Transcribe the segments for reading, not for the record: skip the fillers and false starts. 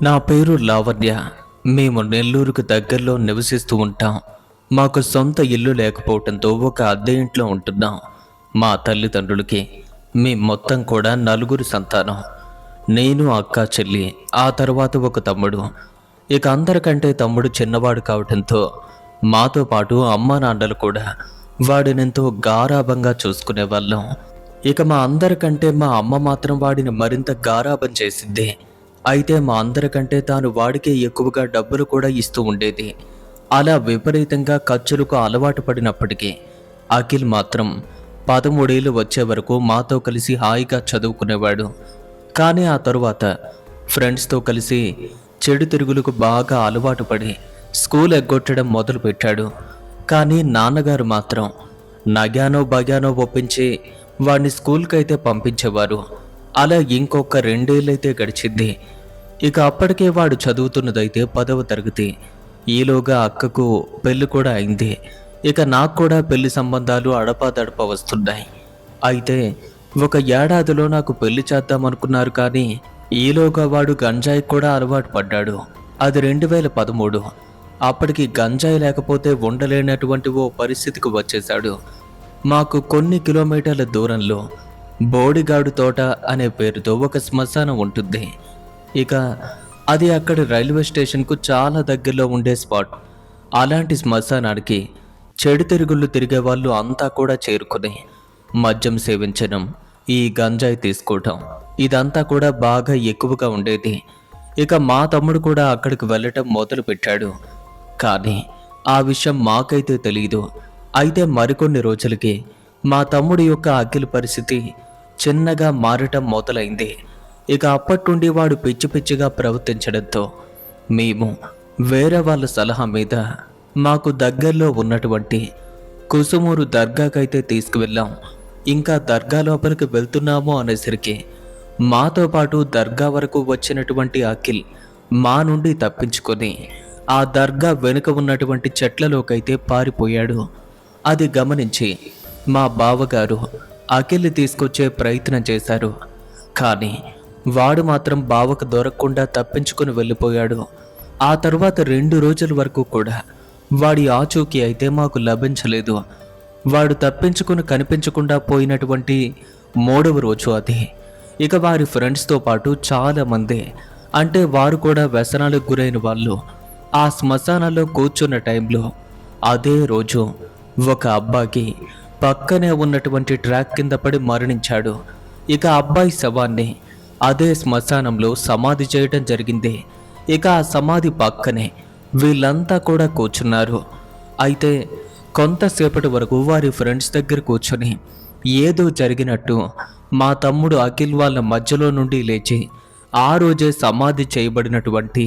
నా పేరు లావణ్య. మేము నెల్లూరుకు దగ్గరలో నివసిస్తూ ఉంటాం. మాకు సొంత ఇల్లు లేకపోవడంతో ఒక అద్దె ఇంట్లో ఉంటున్నాం. మా తల్లిదండ్రులకి మేము మొత్తం కూడా నలుగురు సంతానం. నేను, అక్క, చెల్లి, ఆ తర్వాత ఒక తమ్ముడు. ఇక అందరికంటే తమ్ముడు చిన్నవాడు కావడంతో మాతో పాటు అమ్మా నాన్నలు కూడా వాడినెంతో గారాబంగా చూసుకునేవాళ్ళం. ఇక మా అందరికంటే మా అమ్మ మాత్రం వాడిని మరింత గారాబం చేసింది. అయితే మా అందరికంటే తాను వాడికే ఎక్కువగా డబ్బులు కూడా ఇస్తూ ఉండేది. అలా విపరీతంగా ఖర్చులకు అలవాటు పడినప్పటికీ అఖిల్ మాత్రం 13 ఏళ్ళు వచ్చే వరకు మాతో కలిసి హాయిగా చదువుకునేవాడు. కానీ ఆ తరువాత ఫ్రెండ్స్తో కలిసి చెడు తిరుగులకు బాగా అలవాటు పడి స్కూల్ ఎగ్గొట్టడం మొదలుపెట్టాడు. కానీ నాన్నగారు మాత్రం నగానో బగానో ఒప్పించి వాడిని స్కూల్కి అయితే పంపించేవారు. అలా ఇంకొక 2 ఏళ్ళైతే గడిచింది. ఇక అప్పటికే వాడు చదువుతున్నదైతే 10వ తరగతి. ఈలోగా అక్కకు పెళ్లి కూడా అయింది. ఇక నాకు కూడా పెళ్లి సంబంధాలు అడపాదడపా వస్తున్నాయి. అయితే ఒక ఏడాదిలో నాకు పెళ్లి చేద్దామనుకున్నారు. కానీ ఈలోగా వాడు గంజాయి కూడా అలవాటు పడ్డాడు. అది 2013. అప్పటికి గంజాయి లేకపోతే ఉండలేనటువంటి ఓ పరిస్థితికి వచ్చేశాడు. మాకు కొన్ని కిలోమీటర్ల దూరంలో బోడిగాడు తోట అనే పేరుతో ఒక శ్మశానం ఉంటుంది. ఇక అది అక్కడ రైల్వే స్టేషన్కు చాలా దగ్గరలో ఉండే స్పాట్. అలాంటి శ్మశానానికి చెడు తిరుగుళ్ళు తిరిగే వాళ్ళు అంతా కూడా చేరుకుని మద్యం సేవించడం, ఈ గంజాయి తీసుకోవటం ఇదంతా కూడా బాగా ఎక్కువగా ఉండేది. ఇక మా తమ్ముడు కూడా అక్కడికి వెళ్ళటం మొదలు పెట్టాడు. కానీ ఆ విషయం మాకైతే తెలియదు. అయితే మరికొన్ని రోజులకి మా తమ్ముడి యొక్క అఖిల్ పరిస్థితి చిన్నగా మారటం మొదలైంది. ఇక అప్పటి నుండి వాడు పిచ్చి పిచ్చిగా ప్రవర్తించడంతో మేము వేరే వాళ్ళ సలహా మీద మాకు దగ్గరలో ఉన్నటువంటి కుసుమూరు దర్గాకైతే తీసుకువెళ్ళాం. ఇంకా దర్గా లోపలికి వెళ్తున్నాము అనేసరికి మాతో పాటు దర్గా వరకు వచ్చినటువంటి అఖిల్ మా నుండి తప్పించుకొని ఆ దర్గా వెనుక ఉన్నటువంటి చెట్లలోకైతే పారిపోయాడు. అది గమనించి మా బావగారు అఖిల్ని తీసుకొచ్చే ప్రయత్నం చేశారు. కానీ వాడు మాత్రం బావకు దొరకకుండా తప్పించుకుని వెళ్ళిపోయాడు. ఆ తర్వాత 2 రోజుల వరకు కూడా వాడి ఆచూకీ అయితే మాకు లభించలేదు. వాడు తప్పించుకుని కనిపించకుండా పోయినటువంటి 3వ రోజు అది. ఇక వారి ఫ్రెండ్స్తో పాటు చాలామంది, అంటే వారు కూడా వ్యసనాలకు గురైన వాళ్ళు, ఆ శ్మశానంలో కూర్చున్న టైంలో అదే రోజు ఒక అబ్బాయికి పక్కనే ఉన్నటువంటి ట్రాక్ కింద పడి మరణించాడు. ఇక అబ్బాయి శవాన్ని అదే శ్మశానంలో సమాధి చేయడం జరిగింది. ఇక ఆ సమాధి పక్కనే వీళ్ళంతా కూడా కూర్చున్నారు. అయితే కొంతసేపటి వరకు వారి ఫ్రెండ్స్ దగ్గర కూర్చొని ఏదో జరిగినట్టు మా తమ్ముడు అఖిల్ వాళ్ళ మధ్యలో నుండి లేచి ఆ రోజే సమాధి చేయబడినటువంటి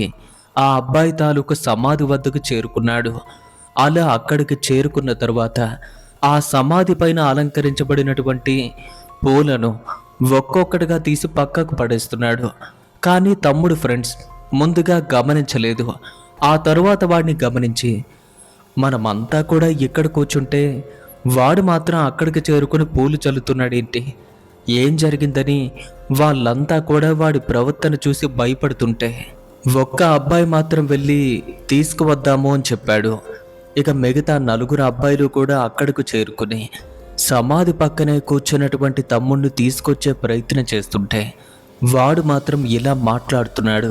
ఆ అబ్బాయి తాలూకు సమాధి వద్దకు చేరుకున్నాడు. అలా అక్కడికి చేరుకున్న తర్వాత ఆ సమాధి పైన అలంకరించబడినటువంటి పూలను ఒక్కొక్కటిగా తీసి పక్కకు పడేస్తున్నాడు. కానీ తమ్ముడు ఫ్రెండ్స్ ముందుగా గమనించలేదు. ఆ తరువాత వాడిని గమనించి మనమంతా కూడా ఇక్కడ కూర్చుంటే వాడు మాత్రం అక్కడికి చేరుకుని పూలు చల్లుతున్నాడేంటి, ఏం జరిగిందని వాళ్ళంతా కూడా వాడి ప్రవర్తన చూసి భయపడుతుంటే ఒక్క అబ్బాయి మాత్రం వెళ్ళి తీసుకువద్దాము అని చెప్పాడు. ఇక మిగతా 4 అబ్బాయిలు కూడా అక్కడకు చేరుకుని సమాధి పక్కనే కూర్చున్నటువంటి తమ్ముడిని తీసుకొచ్చే ప్రయత్నం చేస్తుంటే వాడు మాత్రం ఇలా మాట్లాడుతున్నాడు,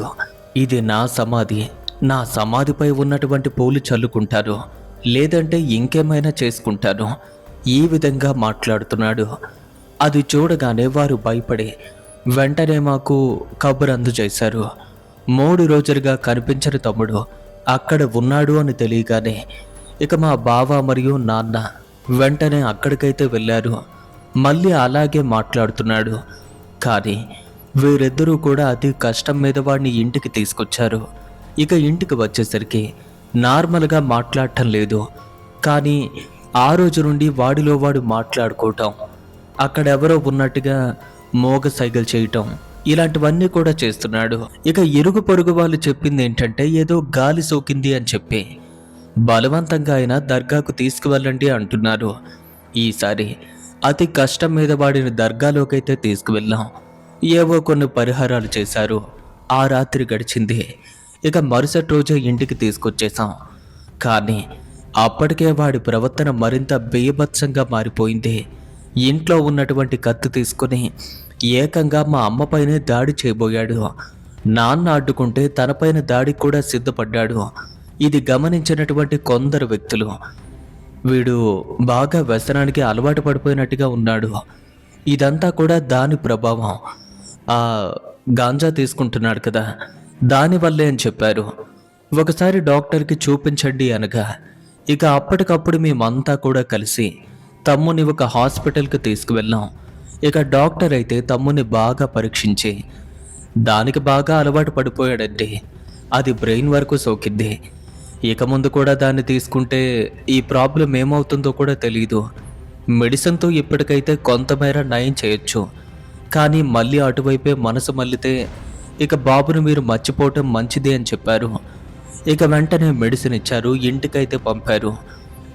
ఇది నా సమాధి, నా సమాధిపై ఉన్నటువంటి పూలు చల్లుకుంటారు, లేదంటే ఇంకేమైనా చేసుకుంటాను, ఈ విధంగా మాట్లాడుతున్నాడు. అది చూడగానే వారు భయపడి వెంటనే మాకు కబురు అందజేశారు. 3 రోజులుగా కనిపించిన తమ్ముడు అక్కడ ఉన్నాడు అని తెలియగానే ఇక మా బావ మరియు నాన్న వెంటనే అక్కడికైతే వెళ్ళారు. మళ్ళీ అలాగే మాట్లాడుతున్నాడు. కానీ వీరిద్దరూ కూడా అతి కష్టం మీద వాడిని ఇంటికి తీసుకొచ్చారు. ఇక ఇంటికి వచ్చేసరికి నార్మల్గా మాట్లాడటం లేదు. కానీ ఆ రోజు నుండి వాడిలో వాడు మాట్లాడుకోవటం, అక్కడెవరో ఉన్నట్టుగా మోగ సైగలు చేయటం, ఇలాంటివన్నీ కూడా చేస్తున్నాడు. ఇక ఇరుగు పొరుగు వాళ్ళు చెప్పింది ఏంటంటే ఏదో గాలి సోకింది అని చెప్పి బలవంతంగా అయినా దర్గాకు తీసుకువెళ్ళండి అంటున్నారు. ఈసారి అతి కష్టం మీద వాడిని దర్గాలోకైతే తీసుకువెళ్ళాం. ఏవో కొన్ని పరిహారాలు చేశారు. ఆ రాత్రి గడిచింది. ఇక మరుసటి రోజే ఇంటికి తీసుకొచ్చేసాం. కానీ అప్పటికే వాడి ప్రవర్తన మరింత బీభత్సంగా మారిపోయింది. ఇంట్లో ఉన్నటువంటి కత్తి తీసుకుని ఏకంగా మా అమ్మపైనే దాడి చేయబోయాడు. నాన్న అడ్డుకుంటే తనపైన దాడికి కూడా సిద్ధపడ్డాడు. ఇది గమనించినటువంటి కొందరు వ్యక్తులు, వీడు బాగా వ్యసనానికి అలవాటు పడిపోయినట్టుగా ఉన్నాడు, ఇదంతా కూడా దాని ప్రభావం, ఆ గాంజా తీసుకుంటున్నాడు కదా దానివల్లే అని చెప్పారు. ఒకసారి డాక్టర్కి చూపించండి అనగా ఇక అప్పటికప్పుడు మేమంతా కూడా కలిసి తమ్ముని ఒక హాస్పిటల్కి తీసుకువెళ్ళాం. ఇక డాక్టర్ అయితే తమ్ముని బాగా పరీక్షించి దానికి బాగా అలవాటు పడిపోయాడండి. అది బ్రెయిన్ వరకు సోకిద్ది. ఇక ముందు కూడా దాన్ని తీసుకుంటే ఈ ప్రాబ్లం ఏమవుతుందో కూడా తెలియదు. మెడిసిన్తో ఇప్పటికైతే కొంతమేర నయం చేయొచ్చు, కానీ మళ్ళీ అటువైపే మనసు మళ్ళితే ఇక బాబును మీరు మర్చిపోవటం మంచిదే అని చెప్పారు. ఇక వెంటనే మెడిసిన్ ఇచ్చారు, ఇంటికైతే పంపారు.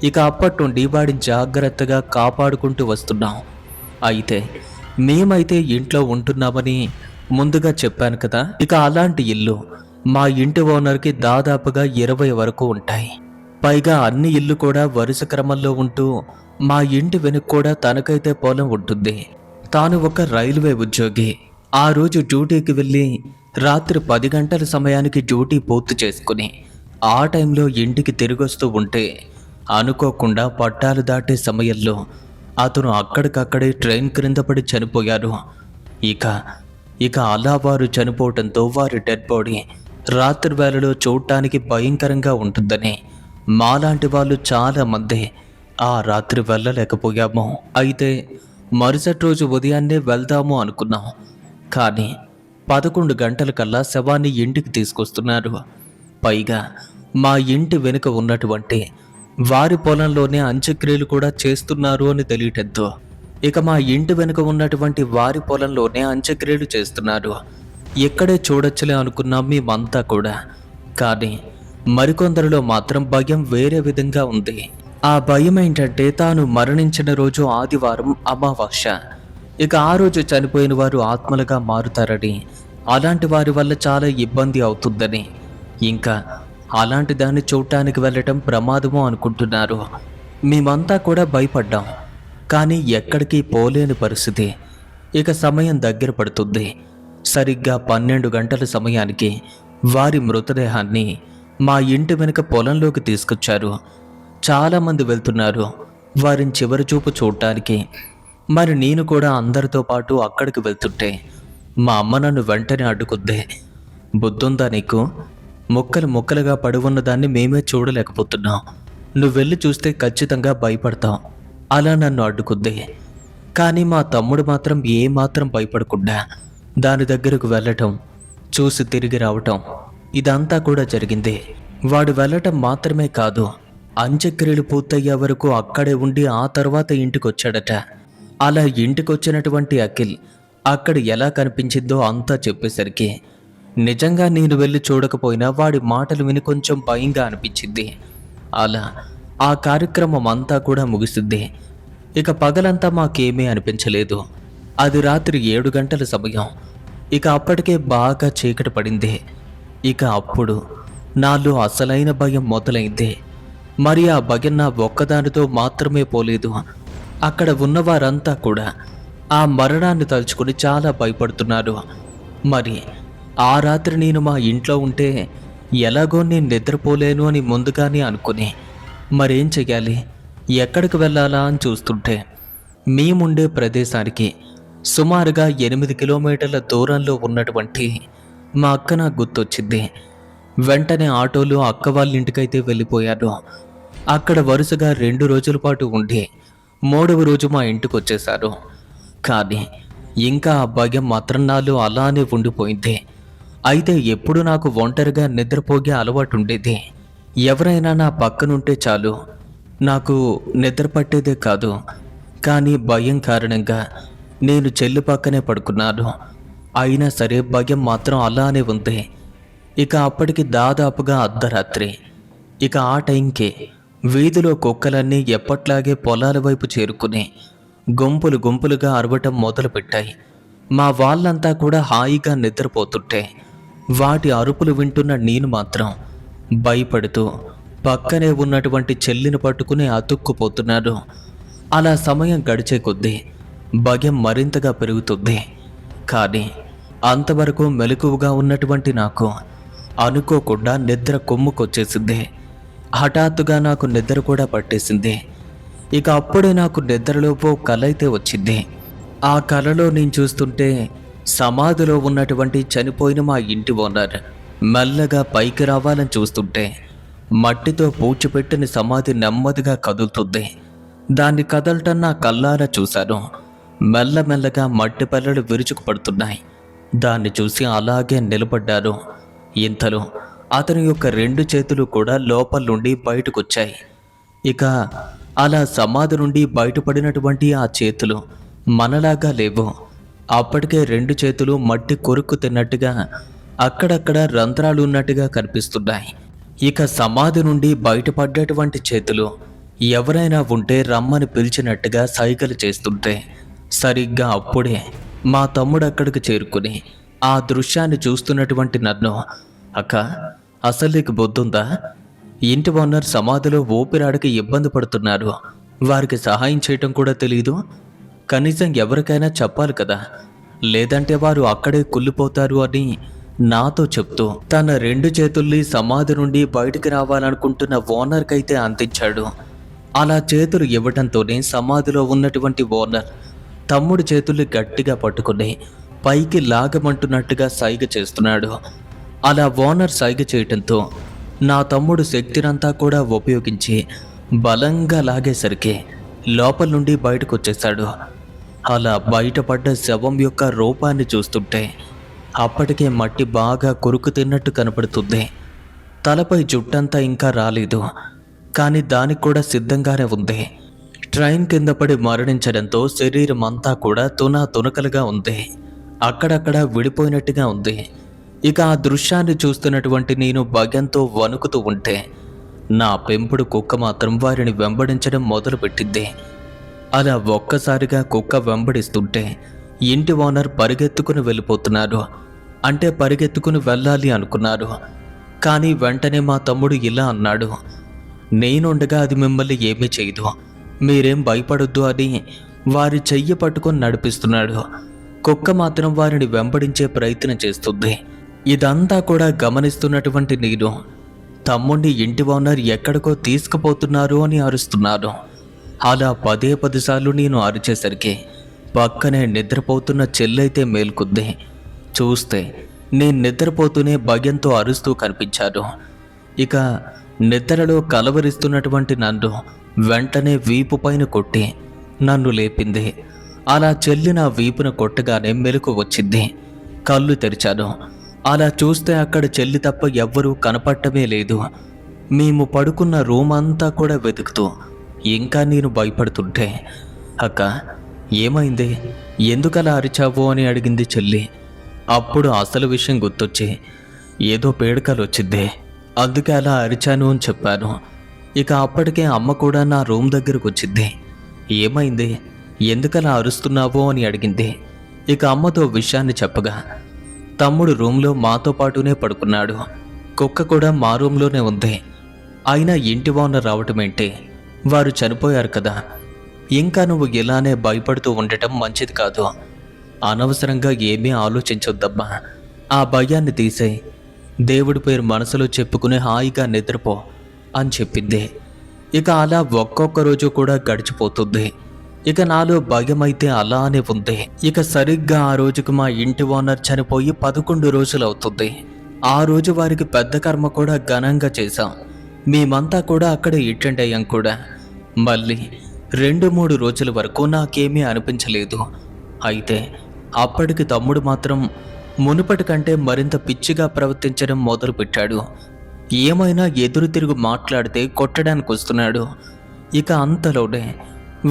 ఇక అప్పటి నుండి వాడిని జాగ్రత్తగా కాపాడుకుంటూ వస్తున్నాం. అయితే మేమైతే ఇంట్లో ఉంటున్నామని ముందుగా చెప్పాను కదా. ఇక అలాంటి ఇల్లు మా ఇంటి ఓనర్కి దాదాపుగా 20 వరకు ఉంటాయి. పైగా అన్ని ఇల్లు కూడా వరుస క్రమంలో ఉంటూ మా ఇంటి వెనుక కూడా తనకైతే పొలం ఉంటుంది. తాను ఒక రైల్వే ఉద్యోగి. ఆ రోజు డ్యూటీకి వెళ్ళి రాత్రి 10 గంటల సమయానికి డ్యూటీ పూర్తి చేసుకుని ఆ టైంలో ఇంటికి తిరిగొస్తూ ఉంటే అనుకోకుండా పట్టాలు దాటే సమయంలో అతను అక్కడికక్కడే ట్రైన్ క్రింద పడి చనిపోయారు. ఇక అలా వారు చనిపోవటంతో వారి డెడ్ బాడీ రాత్రి వేళలో చూడటానికి భయంకరంగా ఉంటుందని మాలాంటి వాళ్ళు చాలామంది ఆ రాత్రి వెళ్ళలేకపోయాము. అయితే మరుసటి రోజు ఉదయాన్నే వెళ్దాము అనుకున్నాం. కానీ 11 గంటలకల్లా శవాన్ని ఇంటికి తీసుకొస్తున్నారు. పైగా మా ఇంటి వెనుక ఉన్నటువంటి వారి పొలంలోనే అంత్యక్రియలు కూడా చేస్తున్నారు అని తెలియటంతో ఇక మా ఇంటి వెనుక ఉన్నటువంటి వారి పొలంలోనే అంత్యక్రియలు చేస్తున్నారు. ఎక్కడే చూడొచ్చులే అనుకున్నాం మేమంతా కూడా. కానీ మరికొందరిలో మాత్రం భయం వేరే విధంగా ఉంది. ఆ భయం ఏంటంటే తాను మరణించిన రోజు ఆదివారం అమావాస్య. ఇక ఆ రోజు చనిపోయిన వారు ఆత్మలుగా మారుతారని, అలాంటి వారి వల్ల చాలా ఇబ్బంది అవుతుందని, ఇంకా అలాంటి దాన్ని చూడటానికి వెళ్ళటం ప్రమాదము అనుకుంటున్నారు. మేమంతా కూడా భయపడ్డాం. కానీ ఎక్కడికి పోలేని పరిస్థితి. ఇక సమయం దగ్గర పడుతుంది. సరిగ్గా 12 గంటల సమయానికి వారి మృతదేహాన్ని మా ఇంటి వెనుక పొలంలోకి తీసుకొచ్చారు. చాలామంది వెళ్తున్నారు వారిని చివరి చూపు చూడటానికి. మరి నేను కూడా అందరితో పాటు అక్కడికి వెళ్తుంటే మా అమ్మ నన్ను వెంటనే అడ్డుకుంది. బుద్ధుందా నీకు? ముక్కలు ముక్కలుగా పడి ఉన్నదాన్ని మేమే చూడలేకపోతున్నాం, నువ్వు వెళ్ళి చూస్తే ఖచ్చితంగా భయపడతాం, అలా నన్ను అడ్డుకుంది. కానీ మా తమ్ముడు మాత్రం ఏమాత్రం భయపడకుండా దాని దగ్గరకు వెళ్ళటం, చూసి తిరిగి రావటం, ఇదంతా కూడా జరిగింది. వాడు వెళ్ళటం మాత్రమే కాదు, అంత్యక్రియలు పూర్తయ్యే వరకు అక్కడే ఉండి ఆ తర్వాత ఇంటికి వచ్చాడట. అలా ఇంటికొచ్చినటువంటి అఖిల్ అక్కడ ఎలా కనిపించిందో అంతా చెప్పేసరికి నిజంగా నేను వెళ్ళి చూడకపోయినా వాడి మాటలు విని కొంచెం భయంగా అనిపించింది. అలా ఆ కార్యక్రమం అంతా కూడా ముగిసింది. ఇక పగలంతా మాకేమీ అనిపించలేదు. అది రాత్రి 7 గంటల సమయం. ఇక అప్పటికే బాగా చీకటి పడింది. ఇక అప్పుడు నాలో అసలైన భయం మొదలైంది. మరి ఆ భయం నా ఒక్కదానితో మాత్రమే పోలేదు. అక్కడ ఉన్నవారంతా కూడా ఆ మరణాన్ని తలుచుకుని చాలా భయపడుతున్నారు. మరి ఆ రాత్రి నేను మా ఇంట్లో ఉంటే ఎలాగో నేను నిద్రపోలేను అని ముందుగానే అనుకుని మరేం చెయ్యాలి, ఎక్కడికి వెళ్ళాలా అని చూస్తుంటే మేముండే ప్రదేశానికి సుమారుగా 8 కిలోమీటర్ల దూరంలో ఉన్నటువంటి మా అక్క నాకు గుర్తొచ్చింది. వెంటనే ఆటోలో అక్క వాళ్ళ ఇంటికైతే వెళ్ళిపోయాను. అక్కడ వరుసగా 2 రోజుల పాటు ఉండి 3వ రోజు మా ఇంటికి వచ్చేశారు. కానీ ఇంకా ఆ భయం మాత్రం నాలో అలానే ఉండిపోయింది. అయితే ఎప్పుడు నాకు ఒంటరిగా నిద్రపోగే అలవాటు ఉండేది. ఎవరైనా నా పక్కనుంటే చాలు నాకు నిద్ర పట్టేదే కాదు. కానీ భయం కారణంగా నేను చెల్లి పక్కనే పడుకున్నాను. అయినా సరే భయం మాత్రం అలానే ఉంది. ఇక అప్పటికి దాదాపుగా అర్ధరాత్రి. ఇక ఆ టైంకి వీధిలో కుక్కలన్నీ ఎప్పట్లాగే పొలాల వైపు చేరుకుని గుంపులు గుంపులుగా అరవటం మొదలుపెట్టాయి. మా వాళ్ళంతా కూడా హాయిగా నిద్రపోతుంటే వాటి అరుపులు వింటున్న నేను మాత్రం భయపడుతూ పక్కనే ఉన్నటువంటి చెల్లిని పట్టుకుని అతుక్కుపోతున్నాను. అలా సమయం గడిచే కొద్దీ భయం మరింతగా పెరుగుతుంది. కానీ అంతవరకు మెలకువగా ఉన్నటువంటి నాకు అనుకోకుండా నిద్ర కొమ్ముకొచ్చేసింది. హఠాత్తుగా నాకు నిద్ర కూడా పట్టేసింది. ఇక అప్పుడే నాకు నిద్రలోపు కల అయితే వచ్చింది. ఆ కలలో నేను చూస్తుంటే సమాధిలో ఉన్నటువంటి చనిపోయిన మా ఇంటి ఓనర్ మెల్లగా పైకి రావాలని చూస్తుంటే మట్టితో పూడ్చిపెట్టిన సమాధి నెమ్మదిగా కదులుతుంది. దాన్ని కదలటం నా కళ్ళారా చూశాను. మెల్లమెల్లగా మట్టి పల్లెలు విరుచుకు పడుతున్నాయి. దాన్ని చూసి అలాగే నిలబడ్డాను. ఇంతలో అతని యొక్క 2 చేతులు కూడా లోపల నుండి బయటకొచ్చాయి. ఇక అలా సమాధి నుండి బయటపడినటువంటి ఆ చేతులు మనలాగా లేవు. అప్పటికే 2 చేతులు మట్టి కొరుక్కు తిన్నట్టుగా అక్కడక్కడ రంధ్రాలు ఉన్నట్టుగా కనిపిస్తున్నాయి. ఇక సమాధి నుండి బయటపడ్డటువంటి చేతులు ఎవరైనా ఉంటే రమ్మని పిలిచినట్టుగా సైగలు చేస్తుంటే సరిగ్గా అప్పుడే మా తమ్ముడు అక్కడికి చేరుకుని ఆ దృశ్యాన్ని చూస్తున్నటువంటి నన్ను, అక్క అసలు నీకు బుద్ధుందా? ఇంటి ఓనర్ సమాధిలో ఊపిరాడకి ఇబ్బంది పడుతున్నారు, వారికి సహాయం చేయటం కూడా తెలియదు. కనీసం ఎవరికైనా చెప్పాలి కదా, లేదంటే వారు అక్కడే కుళ్ళిపోతారు అని నాతో చెప్తూ తన 2 చేతుల్ని సమాధి నుండి బయటికి రావాలనుకుంటున్న ఓనర్కైతే అందించాడు. అలా చేతులు ఇవ్వడంతోనే సమాధిలో ఉన్నటువంటి ఓనర్ తమ్ముడి చేతుల్ని గట్టిగా పట్టుకుని పైకి లాగమంటున్నట్టుగా సైగ చేస్తున్నాడు. అలా ఓనర్ సైగ చేయటంతో నా తమ్ముడు శక్తినంతా కూడా ఉపయోగించి బలంగా లాగేసరికి లోపల నుండి బయటకు వచ్చేశాడు. అలా బయటపడ్డ శవం యొక్క రూపాన్ని చూస్తుంటే అప్పటికే మట్టి బాగా కొరుకు తిన్నట్టు కనపడుతుంది. తలపై జుట్టంతా ఇంకా రాలేదు, కానీ దానికి కూడా సిద్ధంగానే ఉంది. ట్రైన్ కింద పడి మరణించడంతో శరీరం అంతా కూడా తునకలుగా ఉంది. అక్కడక్కడ విడిపోయినట్టుగా ఉంది. ఇక ఆ దృశ్యాన్ని చూస్తున్నటువంటి నేను భయంతో వణుకుతూ ఉంటే నా పెంపుడు కుక్క మాత్రం వారిని వెంబడించడం మొదలుపెట్టింది. అలా ఒక్కసారిగా కుక్క వెంబడిస్తుంటే ఇంటి ఓనర్ పరిగెత్తుకుని వెళ్ళిపోతున్నారు. అంటే పరిగెత్తుకుని వెళ్ళాలి అనుకున్నారు. కానీ వెంటనే మా తమ్ముడు ఇలా అన్నాడు, నేనుండగా అది మిమ్మల్ని ఏమీ చేయదు, మీరేం భయపడొద్దు అని వారి చెయ్యి పట్టుకొని నడిపిస్తున్నాడు. కుక్క మాత్రం వారిని వెంబడించే ప్రయత్నం చేస్తుంది. ఇదంతా కూడా గమనిస్తున్నటువంటి నేను తమ్ముడిని ఇంటి ఓనర్ ఎక్కడికో తీసుకుపోతున్నారు అని అరుస్తున్నాను. అలా 10 సార్లు నేను అరిచేసరికి పక్కనే నిద్రపోతున్న చెల్లైతే మేల్కొంది. చూస్తే నేను నిద్రపోతూనే భయంతో అరుస్తూ కనిపించాను. ఇక నిద్రలో కలవరిస్తున్నటువంటి నన్ను వెంటనే వీపు పైన కొట్టి నన్ను లేపింది. అలా చెల్లి నా వీపున కొట్టగానే మెలకు వచ్చింది. కళ్ళు తెరిచాను. అలా చూస్తే అక్కడ చెల్లి తప్ప ఎవ్వరూ కనపడటమే లేదు. మేము పడుకున్న రూమ్ అంతా కూడా వెతుకుతూ ఇంకా నేను భయపడుతుంటే, అక్క ఏమైంది, ఎందుకలా అరిచావు అని అడిగింది చెల్లి. అప్పుడు అసలు విషయం గుర్తొచ్చి, ఏదో పేడకలు వచ్చింది, అందుకే అలా అరిచాను అని చెప్పాను. ఇక అప్పటికే అమ్మ కూడా నా రూమ్ దగ్గరకు వచ్చింది. ఏమైంది, ఎందుకలా అరుస్తున్నావో అని అడిగింది. ఇక అమ్మతో విషయాన్ని చెప్పగా తమ్ముడు రూమ్లో మాతో పాటునే పడుకున్నాడు. కుక్క కూడా మా రూమ్లోనే ఉంది. అయినా ఇంటి ఓనర్ రావటమేంటి, వారు చనిపోయారు కదా, ఇంకా నువ్వు ఇలానే భయపడుతూ ఉండటం మంచిది కాదు. అనవసరంగా ఏమీ ఆలోచించొద్దమ్మా, ఆ భయాన్ని తీసేయ్, దేవుడి పేరు మనసులో చెప్పుకుని హాయిగా నిద్రపో అని చెప్పింది. ఇక అలా ఒక్కొక్క రోజు కూడా గడిచిపోతుంది. ఇక నాలో భయమైతే అలానే ఉంది. ఇక సరిగ్గా ఆ రోజుకు మా ఇంటి ఓనర్ చనిపోయి 11 రోజులు అవుతుంది. ఆ రోజు వారికి పెద్ద కర్మ కూడా ఘనంగా చేశాం. మేమంతా కూడా అక్కడ అటెండ్ అయ్యాం కూడా. మళ్ళీ 2-3 రోజుల వరకు నాకేమీ అనిపించలేదు. అయితే అప్పటికి తమ్ముడు మాత్రం మునుపటి కంటే మరింత పిచ్చిగా ప్రవర్తించడం మొదలుపెట్టాడు. ఏమైనా ఎదురు తిరుగు మాట్లాడితే కొట్టడానికి వస్తున్నాడు. ఇక అంతలోనే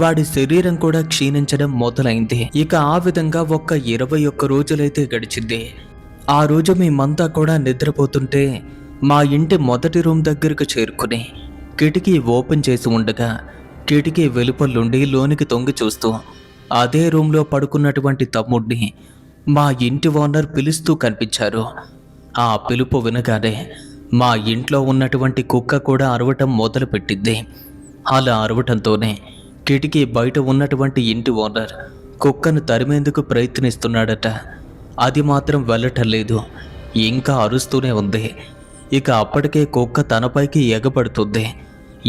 వాడి శరీరం కూడా క్షీణించడం మొదలైంది. ఇక ఆ విధంగా 21 రోజులైతే గడిచింది. ఆ రోజు మేమంతా కూడా నిద్రపోతుంటే మా ఇంటి మొదటి రూమ్ దగ్గరకు చేరుకుని కిటికీ ఓపెన్ చేసి ఉండగా కిటికీ వెలుపలుండి లోనికి తొంగి చూస్తూ అదే రూమ్లో పడుకున్నటువంటి తమ్ముడిని మా ఇంటి ఓనర్ పిలుస్తూ కనిపించారు. ఆ పిలుపు వినగానే మా ఇంట్లో ఉన్నటువంటి కుక్క కూడా అరవటం మొదలుపెట్టింది. అలా అరవటంతోనే కిటికీ బయట ఉన్నటువంటి ఇంటి ఓనర్ కుక్కను తరిమేందుకు ప్రయత్నిస్తున్నాడట. అది మాత్రం వెళ్ళటం లేదు, ఇంకా అరుస్తూనే ఉంది. ఇక అప్పటికే కుక్క తనపైకి ఎగబడుతుంది.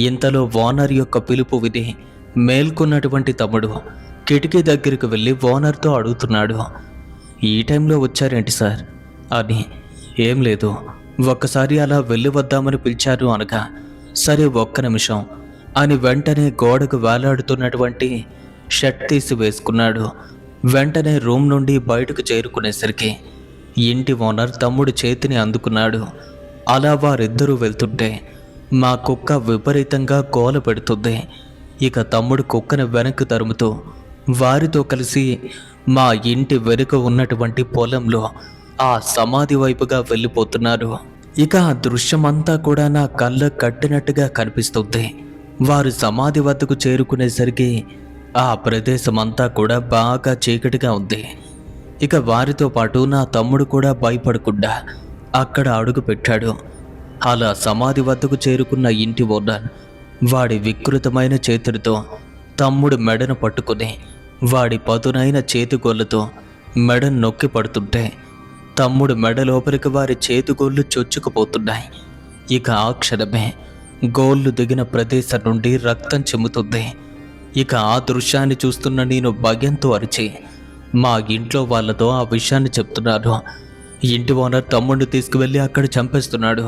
ఇంతలో ఓనర్ యొక్క పిలుపు విని మేల్కొన్నటువంటి తమ్ముడు కిటికీ దగ్గరికి వెళ్ళి ఓనర్తో అడుగుతున్నాడు, ఈ టైంలో వచ్చారేంటి సార్ అని. ఏం లేదు, ఒక్కసారి అలా వెళ్ళి వద్దామని పిలిచారు అనగా, సరే ఒక్క నిమిషం అని వెంటనే గోడకు వేలాడుతున్నటువంటి షర్ట్ తీసి వేసుకున్నాడు. వెంటనే రూమ్ నుండి బయటకు చేరుకునేసరికి ఇంటి ఓనర్ తమ్ముడు చేతిని అందుకున్నాడు. అలా వారిద్దరూ వెళ్తుంటే మా కుక్క విపరీతంగా గోల పెడుతుంది. ఇక తమ్ముడు కుక్కను వెనక్కి తరుముతూ వారితో కలిసి మా ఇంటి వెనుక ఉన్నటువంటి పొలంలో ఆ సమాధి వైపుగా వెళ్ళిపోతున్నారు. ఇక ఆ దృశ్యమంతా కూడా నా కళ్ళ కట్టినట్టుగా కనిపిస్తుంది. వారు సమాధి వద్దకు చేరుకునేసరికి ఆ ప్రదేశం అంతా కూడా బాగా చీకటిగా ఉంది. ఇక వారితో పాటు నా తమ్ముడు కూడా భయపడకుండా అక్కడ అడుగు పెట్టాడు. అలా సమాధి వద్దకు చేరుకున్న ఇంటి ఓనర్ వాడి వికృతమైన చేతులతో తమ్ముడు మెడను పట్టుకుని వాడి పదునైన చేతిగోళ్ళతో మెడను నొక్కి పడుతుంటే తమ్ముడు మెడ లోపలికి వారి చేతిగోళ్ళు చొచ్చుకుపోతున్నాయి. ఇక ఆ క్షణమే గోళ్ళు దిగిన ప్రదేశం నుండి రక్తం చెమ్ముతుంది. ఇక ఆ దృశ్యాన్ని చూస్తున్న నేను భయంతో అరిచి మా ఇంట్లో వాళ్ళతో ఆ విషయాన్ని చెప్తున్నాను. ఇంటి ఓనర్ తమ్ముడిని తీసుకువెళ్ళి అక్కడ చంపేస్తున్నాడు,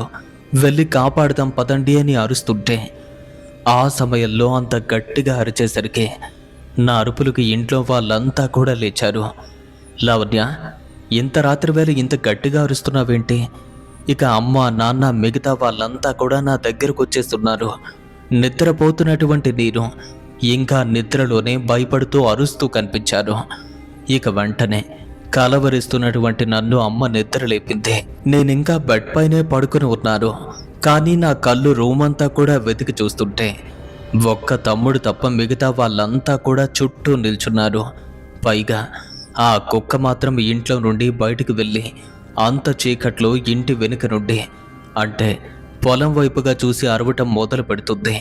వెళ్ళి కాపాడుదాం పదండి అని అరుస్తుంటే ఆ సమయంలో అంత గట్టిగా అరిచేసరికి నా అరుపులకు ఇంట్లో వాళ్ళంతా కూడా లేచారు. లావణ్య, ఇంత రాత్రి వేళ ఇంత గట్టిగా అరుస్తున్నావేంటి? ఇక అమ్మ నాన్న మిగతా వాళ్ళంతా కూడా నా దగ్గరకు వచ్చేస్తున్నారు. నిద్రపోతున్నటువంటి నేను ఇంకా నిద్రలోనే భయపడుతూ అరుస్తూ కనిపించాను. ఇక వెంటనే కలవరిస్తున్నటువంటి నన్ను అమ్మ నిద్ర లేపింది. నేనింకా బెడ్ పైనే పడుకుని ఉన్నాను. కానీ నా కళ్ళు రూమ్ అంతా కూడా వెతికి చూస్తుంటే ఒక్క తమ్ముడు తప్ప మిగతా వాళ్ళంతా కూడా చుట్టూ నిల్చున్నారు. పైగా ఆ కుక్క మాత్రం ఇంట్లో నుండి బయటకు వెళ్ళి అంత చీకట్లో ఇంటి వెనుక నుండి అంటే పొలం వైపుగా చూసి అరవటం మొదలు పెడుతుంది.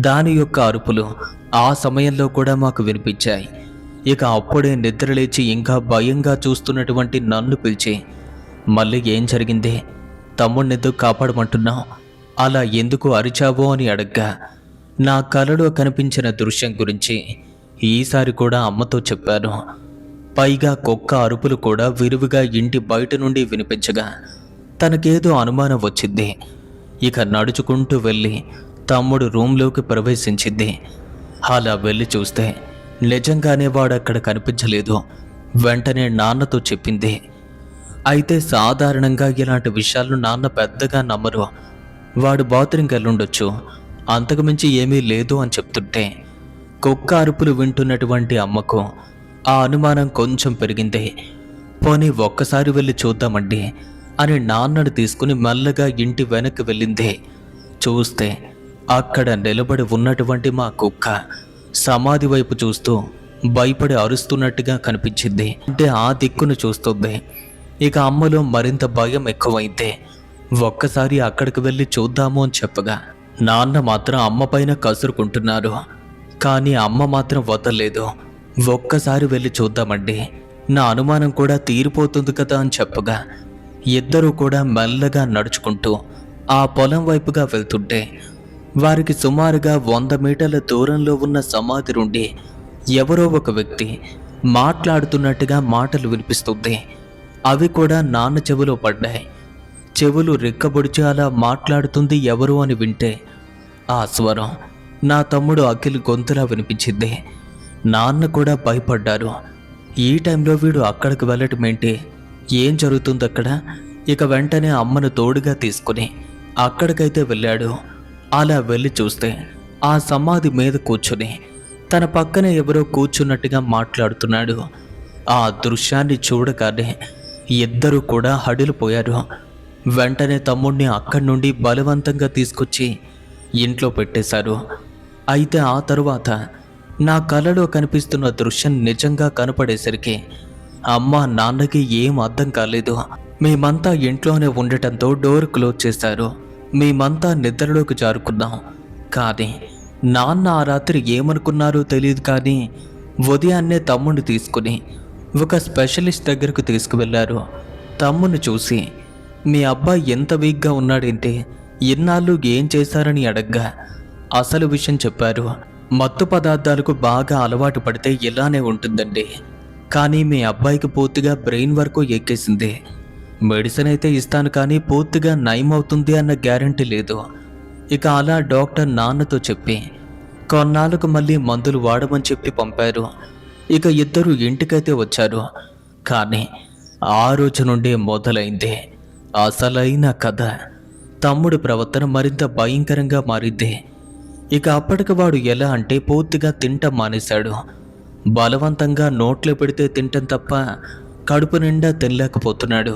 దాని యొక్క అరుపులు ఆ సమయంలో కూడా మాకు వినిపించాయి. ఇక అప్పుడే నిద్రలేచి ఇంకా భయంగా చూస్తున్నటువంటి నన్ను పిలిచి, మళ్ళీ ఏం జరిగింది? తమ్ముడినెందుకు కాపాడమంటున్నావు? అలా ఎందుకు అరిచావో అని అడగ్గా నా కలలో కనిపించిన దృశ్యం గురించి ఈసారి కూడా అమ్మతో చెప్పాను. పైగా కుక్క అరుపులు కూడా విరివిగా ఇంటి బయట నుండి వినిపించగా తనకేదో అనుమానం వచ్చింది. ఇక నడుచుకుంటూ వెళ్ళి తమ్ముడు రూమ్లోకి ప్రవేశించింది. అలా వెళ్ళి చూస్తే నిజంగానే వాడు అక్కడ కనిపించలేదు. వెంటనే నాన్నతో చెప్పింది. అయితే సాధారణంగా ఇలాంటి విషయాలను నాన్న పెద్దగా నమ్మరు. వాడు బాత్రూంకి వెళ్ళుండొచ్చు, అంతకుమించి ఏమీ లేదు అని చెప్తుంటే కుక్క అరుపులు వింటున్నటువంటి అమ్మకు ఆ అనుమానం కొంచెం పెరిగింది. పోనీ ఒక్కసారి వెళ్ళి చూద్దామండి అని నాన్నను తీసుకుని మెల్లగా ఇంటి వెనక్కి వెళ్ళింది. చూస్తే అక్కడ నిలబడి ఉన్నటువంటి మా కుక్క సమాధి వైపు చూస్తూ భయపడి అరుస్తున్నట్టుగా కనిపించింది. అంటే ఆ దిక్కును చూస్తుంది. ఇక అమ్మలో మరింత భయం ఎక్కువైతే ఒక్కసారి అక్కడికి వెళ్ళి చూద్దాము అని చెప్పగా నాన్న మాత్రం అమ్మ పైన కసురుకుంటున్నారు. కానీ అమ్మ మాత్రం వదలలేదు. ఒక్కసారి వెళ్ళి చూద్దామండి, నా అనుమానం కూడా తీరిపోతుంది కదా అని చెప్పగా ఇద్దరూ కూడా మెల్లగా నడుచుకుంటూ ఆ పొలం వైపుగా వెళ్తుంటే వారికి సుమారుగా 100 మీటర్ల దూరంలో ఉన్న సమాధి నుండి ఎవరో ఒక వ్యక్తి మాట్లాడుతున్నట్టుగా మాటలు వినిపిస్తుంది. అవి కూడా నాన్న చెవిలో పడ్డాయి. చెవులు రెక్కబొడిచి అలా మాట్లాడుతుంది ఎవరు అని వింటే ఆ స్వరం నా తమ్ముడు అఖిల్ గొంతులా వినిపించింది. నాన్న కూడా భయపడ్డారు. ఈ టైంలో వీడు అక్కడికి వెళ్ళటం ఏంటి, ఏం జరుగుతుంది అక్కడ? ఇక వెంటనే అమ్మను తోడుగా తీసుకుని అక్కడికైతే వెళ్ళాడు. అలా వెళ్ళి చూస్తే ఆ సమాధి మీద కూర్చుని తన పక్కనే ఎవరో కూర్చున్నట్టుగా మాట్లాడుతున్నాడు. ఆ దృశ్యాన్ని చూడగానే ఇద్దరూ కూడా హడిలిపోయారు. వెంటనే తమ్ముడిని అక్కడి నుండి బలవంతంగా తీసుకొచ్చి ఇంట్లో పెట్టేశారు. అయితే ఆ తరువాత నా కలలో కనిపిస్తున్న దృశ్యం నిజంగా కనపడేసరికి అమ్మ నాన్నకి ఏం అర్థం కాలేదు. మేమంతా ఇంట్లోనే ఉండటంతో డోర్ క్లోజ్ చేశారు. మేమంతా నిద్రలోకి జారుకున్నాం. కానీ నాన్న ఆ రాత్రి ఏమనుకున్నారో తెలియదు, కానీ ఉదయాన్నే తమ్ముడిని తీసుకుని ఒక స్పెషలిస్ట్ దగ్గరకు తీసుకువెళ్ళారు. తమ్ముని చూసి, మీ అబ్బాయి ఎంత వీక్గా ఉన్నాడంటే ఇన్నాళ్ళు ఏం చేశారని అడగ్గా అసలు విషయం చెప్పారు. మత్తు పదార్థాలకు బాగా అలవాటు పడితే ఇలానే ఉంటుందండి. కానీ మీ అబ్బాయికి పూర్తిగా బ్రెయిన్ వరకు ఎక్కేసింది. మెడిసిన్ అయితే ఇస్తాను, కానీ పూర్తిగా నయం అవుతుంది అన్న గ్యారంటీ లేదు. ఇక అలా డాక్టర్ నాన్నతో చెప్పి కొన్నాళ్ళకు మళ్ళీ మందులు వాడమని చెప్పి పంపారు. ఇక ఇద్దరు ఇంటికైతే వచ్చారు. కానీ ఆ రోజు నుండి మొదలైంది అసలైన కథ. తమ్ముడి ప్రవర్తన మరింత భయంకరంగా మారింది. ఇక అప్పటికి వాడు ఎలా అంటే పూర్తిగా తింటం మానేశాడు. బలవంతంగా నోట్లో పెడితే తింటం తప్ప కడుపు నిండా తినలేకపోతున్నాడు.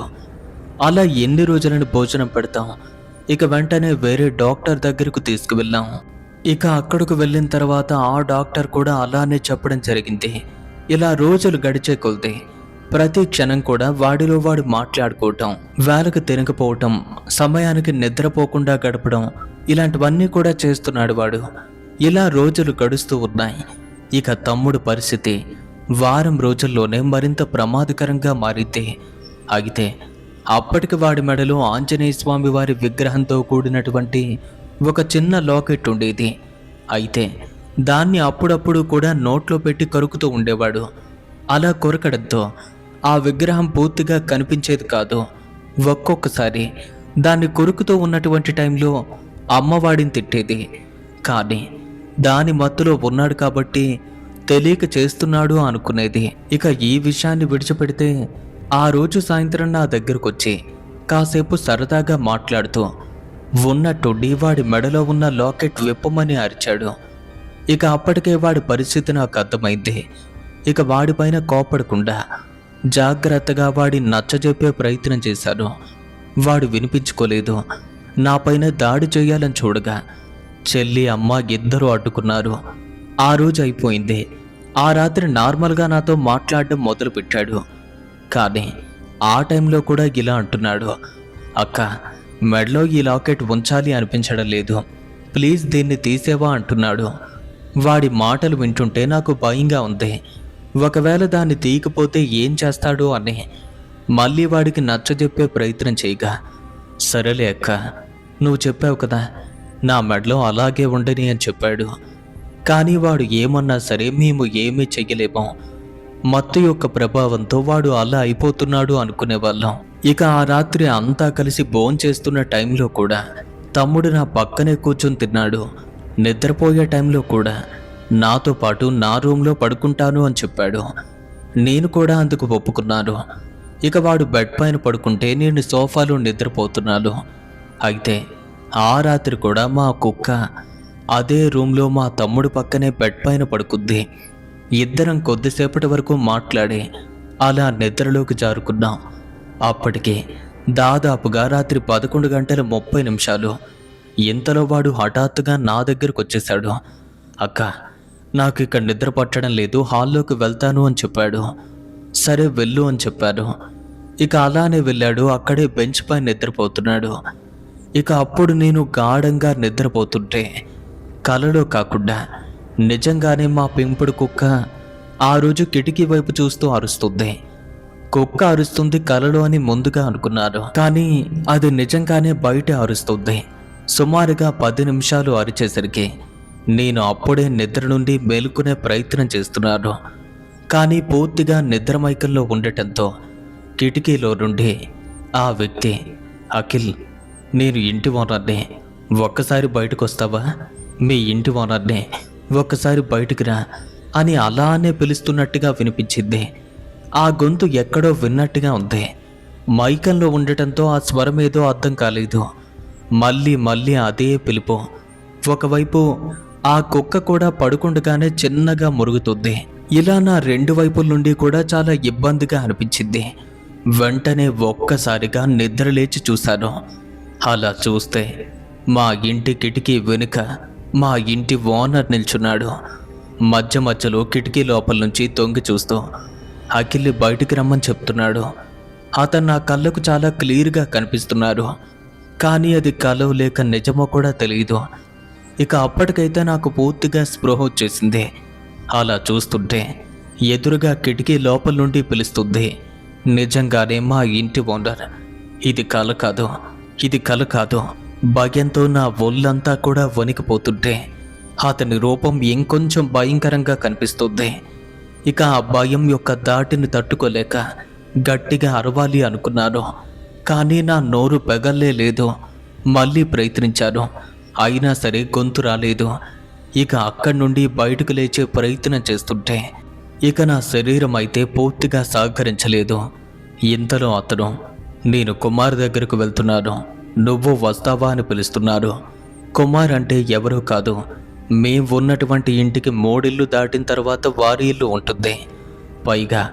అలా ఎన్ని రోజులని భోజనం పెడతాం. ఇక వెంటనే వేరే డాక్టర్ దగ్గరకు తీసుకువెళ్ళాం. ఇక అక్కడికి వెళ్ళిన తర్వాత ఆ డాక్టర్ కూడా అలానే చెప్పడం జరిగింది. ఇలా రోజులు గడిచే కొద్దీ ప్రతి క్షణం కూడా వాడిలో వాడు మాట్లాడుకోవటం, వేళకు తినకపోవటం, సమయానికి నిద్రపోకుండా గడపడం, ఇలాంటివన్నీ కూడా చేస్తున్నాడు వాడు. ఇలా రోజులు గడుస్తూ ఉన్నాయి. ఇక తమ్ముడు పరిస్థితి వారం రోజుల్లోనే మరింత ప్రమాదకరంగా మారింది. అయితే అప్పటికి వాడి మెడలో ఆంజనేయ స్వామి వారి విగ్రహంతో కూడినటువంటి ఒక చిన్న లాకెట్ ఉండేది. అయితే దాన్ని అప్పుడప్పుడు కూడా నోట్లో పెట్టి కొరుకుతూ ఉండేవాడు. అలా కొరకడంతో ఆ విగ్రహం పూర్తిగా కనిపించేది కాదు. ఒక్కొక్కసారి దాన్ని కొరుకుతూ ఉన్నటువంటి టైంలో అమ్మవాడిని తిట్టేది. కానీ దాని మత్తులో ఉన్నాడు కాబట్టి తెలియక చేస్తున్నాడు అనుకునేది. ఇక ఈ విషయాన్ని విడిచిపెడితే ఆ రోజు సాయంత్రం నా దగ్గరకు వచ్చి కాసేపు సరదాగా మాట్లాడుతూ ఉన్నట్టుండి వాడి మెడలో ఉన్న లాకెట్ విప్పమని అరిచాడు. ఇక అప్పటికే వాడి పరిస్థితి నాకు అర్థమైంది. ఇక వాడిపైన కోపడకుండా జాగ్రత్తగా వాడి నచ్చజెప్పే ప్రయత్నం చేశాను. వాడు వినిపించుకోలేదు. నాపైన దాడి చేయాలని చూడగా చెల్లి అమ్మ ఇద్దరూ అడ్డుకున్నారు. ఆ రోజు అయిపోయింది. ఆ రాత్రి నార్మల్గా నాతో మాట్లాడడం మొదలుపెట్టాడు. కానీ ఆ టైంలో కూడా ఇలా అంటున్నాడు, అక్క మెడలో ఈ లాకెట్ ఉంచాలి అనిపించడం లేదు, ప్లీజ్ దీన్ని తీసేవా అంటున్నాడు. వాడి మాటలు వింటుంటే నాకు భయంగా ఉంది. ఒకవేళ దాన్ని తీయకపోతే ఏం చేస్తాడు అని మళ్ళీ వాడికి నచ్చజెప్పే ప్రయత్నం చేయగా, సరేలే అక్క, నువ్వు చెప్పావు కదా, నా మెడలో అలాగే ఉండని అని చెప్పాడు. కానీ వాడు ఏమన్నా సరే మేము ఏమీ చెయ్యలేము. మత్తు యొక్క ప్రభావంతో వాడు అలా అయిపోతున్నాడు అనుకునేవాళ్ళం. ఇక ఆ రాత్రి అంతా కలిసి భోంచేస్తున్న టైంలో కూడా తమ్ముడు నా పక్కనే కూర్చొని తిన్నాడు. నిద్రపోయే టైంలో కూడా నాతో పాటు నా రూమ్లో పడుకుంటాను అని చెప్పాడు. నేను కూడా అందుకు ఒప్పుకున్నాను. ఇక వాడు బెడ్ పైన పడుకుంటే నేను సోఫాలో నిద్రపోతున్నాను. అయితే ఆ రాత్రి కూడా మా కుక్క అదే రూమ్లో మా తమ్ముడు పక్కనే బెడ్ పైన పడుకుంది. ఇద్దరం కొద్దిసేపటి వరకు మాట్లాడి అలా నిద్రలోకి జారుకున్నాం. అప్పటికే దాదాపుగా రాత్రి 11:30. ఇంతలో వాడు హఠాత్తుగా నా దగ్గరకు వచ్చేశాడు. అక్క, నాకు ఇక్కడ నిద్ర పట్టడం లేదు, హాల్లోకి వెళ్తాను అని చెప్పాడు. సరే వెళ్ళు అని చెప్పాను. ఇక అలానే వెళ్ళాడు. అక్కడే బెంచ్ పై నిద్రపోతున్నాడు. ఇక అప్పుడు నేను గాఢంగా నిద్రపోతుంటే కలలో కాకుండా నిజంగానే మా పెంపుడు కుక్క ఆ రోజు కిటికీ వైపు చూస్తూ అరుస్తుంది. కుక్క అరుస్తుంది కలలో అని ముందుగా అనుకున్నాను, కానీ అది నిజంగానే బయట అరుస్తుంది. సుమారుగా 10 నిమిషాలు అరిచేసరికి నేను అప్పుడే నిద్ర నుండి మేలుకునే ప్రయత్నం చేస్తున్నాను. కానీ పూర్తిగా నిద్రమైకంలో ఉండటంతో కిటికీలో నుండి ఆ వ్యక్తి, అఖిల్, నేను ఇంటి ఓనర్నే, ఒక్కసారి బయటకు వస్తావా, మీ ఇంటి ఓనర్నే, ఒక్కసారి బయటికి రా అని అలానే పిలుస్తున్నట్టుగా వినిపించింది. ఆ గొంతు ఎక్కడో విన్నట్టుగా ఉంది. మైకంలో ఉండటంతో ఆ స్వరం ఏదో అర్థం కాలేదు. మళ్ళీ మళ్ళీ అదే పిలుపు. ఒకవైపు ఆ కుక్క కూడా పడుకుండగానే చిన్నగా మురుగుతుంది. ఇలా నా 2 వైపుల నుండి కూడా చాలా ఇబ్బందిగా అనిపించింది. వెంటనే ఒక్కసారిగా నిద్రలేచి చూశాను. అలా చూస్తే మా ఇంటి కిటికీ వెనుక మా ఇంటి ఓనర్ నిల్చున్నాడు. మధ్య మధ్యలో కిటికీ లోపల నుంచి తొంగి చూస్తూ అఖిల్ని బయటికి రమ్మని చెప్తున్నాడు. అతను నా కళ్ళకు చాలా క్లియర్గా కనిపిస్తున్నారు. కానీ అది కలవ లేక నిజమో కూడా తెలియదు. ఇక అప్పటికైతే నాకు పూర్తిగా స్పృహ వచ్చేసింది. అలా చూస్తుంటే ఎదురుగా కిటికీ లోపల నుండి పిలుస్తుంది. నిజంగానే మా ఇంటి ఓనర్. ఇది కల కాదు, ఇది కల కాదు. భయంతో నా ఒళ్ళంతా కూడా వణికిపోతుంటే అతని రూపం ఇంకొంచెం భయంకరంగా కనిపిస్తుంది. ఇక ఆ భయం యొక్క దాటిని తట్టుకోలేక గట్టిగా అరవాలి అనుకున్నాను. కానీ నా నోరు పెగల్లే లేదు. మళ్ళీ ప్రయత్నించాను, అయినా సరే గొంతు రాలేదు. ఇక అక్కడి నుండి బయటకు లేచే ప్రయత్నం చేస్తుంటే ఇక నా శరీరం అయితే పూర్తిగా సహకరించలేదు. ఇంతలో అతను, నేను కుమార్ దగ్గరకు వెళ్తున్నాను, నువ్వు వస్తావా అని పిలుస్తున్నారు. కుమార్ అంటే ఎవరో కాదు, మేం ఉన్నటువంటి ఇంటికి 3 ఇళ్ళు దాటిన తర్వాత వారి ఇల్లు ఉంటుంది. పైగా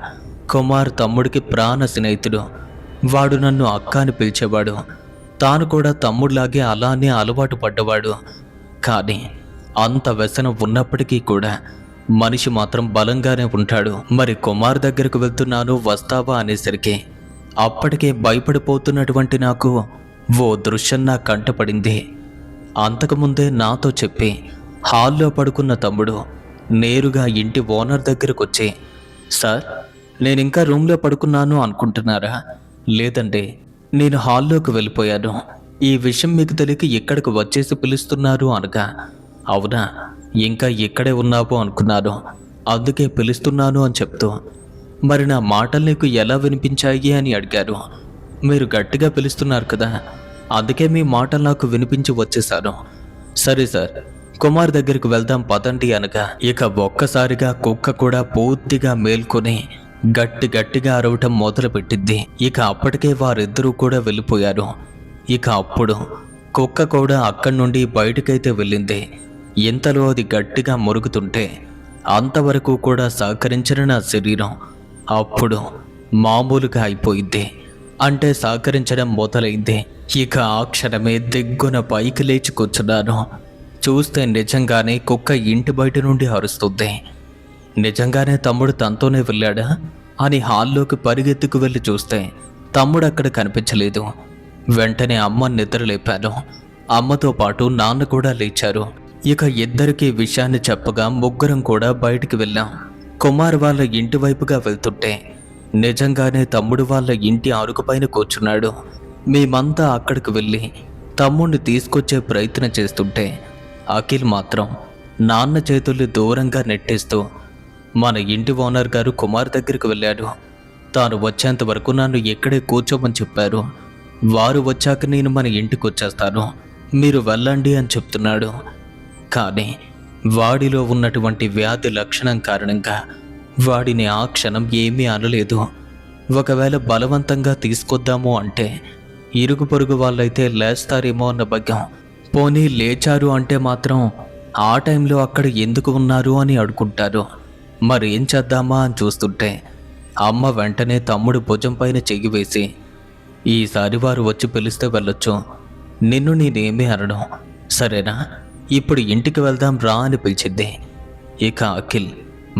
కుమార్ తమ్ముడికి ప్రాణ స్నేహితుడు. వాడు నన్ను అక్క అని పిలిచేవాడు. తాను కూడా తమ్ముడిలాగే అలానే అలవాటు పడ్డవాడు. కానీ అంత వ్యసనం ఉన్నప్పటికీ కూడా మనిషి మాత్రం బలంగానే ఉంటాడు. మరి కుమార్ దగ్గరకు వెళ్తున్నాను, వస్తావా అనేసరికి అప్పటికే భయపడిపోతున్నటువంటి నాకు ఓ దృశ్యం నా కంటపడింది. అంతకుముందే నాతో చెప్పి హాల్లో పడుకున్న తమ్ముడు నేరుగా ఇంటి ఓనర్ దగ్గరకు వచ్చి, సార్, నేను ఇంకా రూమ్లో పడుకున్నాను అనుకుంటున్నారా? లేదంటే నేను హాల్లోకి వెళ్ళిపోయాను. ఈ విషయం మీకు తెలియక ఇక్కడికి వచ్చేసి పిలుస్తున్నారు అనగా, అవునా, ఇంకా ఇక్కడే ఉన్నావు అనుకున్నాను, అందుకే పిలుస్తున్నాను అని చెప్తూ, మరి నా మాటలు నీకు ఎలా వినిపించాయి అని అడిగారు. మీరు గట్టిగా పిలుస్తున్నారు కదా, అందుకే మీ మాటలు నాకు వినిపించి వచ్చేశాను. సరే సార్, కుమార్ దగ్గరికి వెళ్దాం పదండి అనగా ఇక ఒక్కసారిగా కుక్క కూడా పూర్తిగా మేల్కొని గట్టిగా అరవటం మొదలుపెట్టింది. ఇక అప్పటికే వారిద్దరూ కూడా వెళ్ళిపోయారు. ఇక అప్పుడు కుక్క కూడా అక్కడి నుండి బయటకైతే వెళ్ళింది. ఇంతలో అది గట్టిగా మురుగుతుంటే అంతవరకు కూడా సహకరించిన నా శరీరం అప్పుడు మామూలుగా అయిపోయింది. అంటే సహకరించడం మొదలైంది. ఇక ఆ క్షణమే దిగ్గున పైకి లేచి కూర్చున్నాను. చూస్తే నిజంగానే కుక్క ఇంటి బయట నుండి అరుస్తుంది. నిజంగానే తమ్ముడు తనతోనే వెళ్ళాడా అని హాల్లోకి పరిగెత్తుకు వెళ్ళి చూస్తే తమ్ముడు అక్కడ కనిపించలేదు. వెంటనే అమ్మ నిద్ర లేపాను. అమ్మతో పాటు నాన్న కూడా లేచారు. ఇక ఇద్దరికీ విషయాన్ని చెప్పగా ముగ్గురం కూడా బయటికి వెళ్ళాం. కుమార్ వాళ్ళ ఇంటి వైపుగా వెళ్తుంటే నిజంగానే తమ్ముడు వాళ్ళ ఇంటి అరుగు పైన కూర్చున్నాడు. మేమంతా అక్కడికి వెళ్ళి తమ్ముడిని తీసుకొచ్చే ప్రయత్నం చేస్తుంటే అఖిల్ మాత్రం నాన్న చేతుల్ని దూరంగా నెట్టేస్తూ, మన ఇంటి ఓనర్ గారు కుమార్ దగ్గరికి వెళ్ళాడు, తాను వచ్చేంత వరకు నన్ను ఇక్కడే కూర్చోమని చెప్పారు, వారు వచ్చాక నేను మన ఇంటికి వచ్చేస్తాను, మీరు వెళ్ళండి అని చెప్తున్నాడు. కానీ వాడిలో ఉన్నటువంటి వ్యాధి లక్షణం కారణంగా వాడిని ఆ క్షణం ఏమీ అనలేదు. ఒకవేళ బలవంతంగా తీసుకొద్దాము అంటే ఇరుగు పొరుగు వాళ్ళైతే లేస్తారేమో అన్న భయం. పోనీ లేచారు అంటే మాత్రం ఆ టైంలో అక్కడ ఎందుకు ఉన్నారు అని అడుగుంటారు. మరి ఏం చేద్దామా అని చూస్తుంటే అమ్మ వెంటనే తమ్ముడు భుజం పైన చెయ్యి వేసి, ఈసారి వారు వచ్చి పిలిస్తే వెళ్ళొచ్చు, నిన్ను నేనేమీ అనను, సరేనా, ఇప్పుడు ఇంటికి వెళ్దాం రా అని పిలిచింది. ఇక అఖిల్